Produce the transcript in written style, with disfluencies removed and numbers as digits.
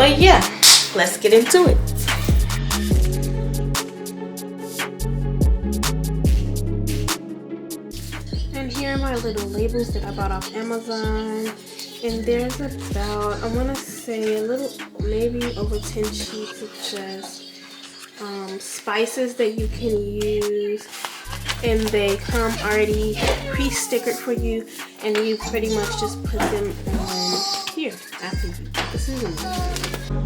But yeah, let's get into it. And here are my little labels that I bought off Amazon. And there's about, I want to say a little, maybe over 10 sheets of just spices that you can use. And they come already pre-stickered for you, and you pretty much just put them on here after you put the seasoning.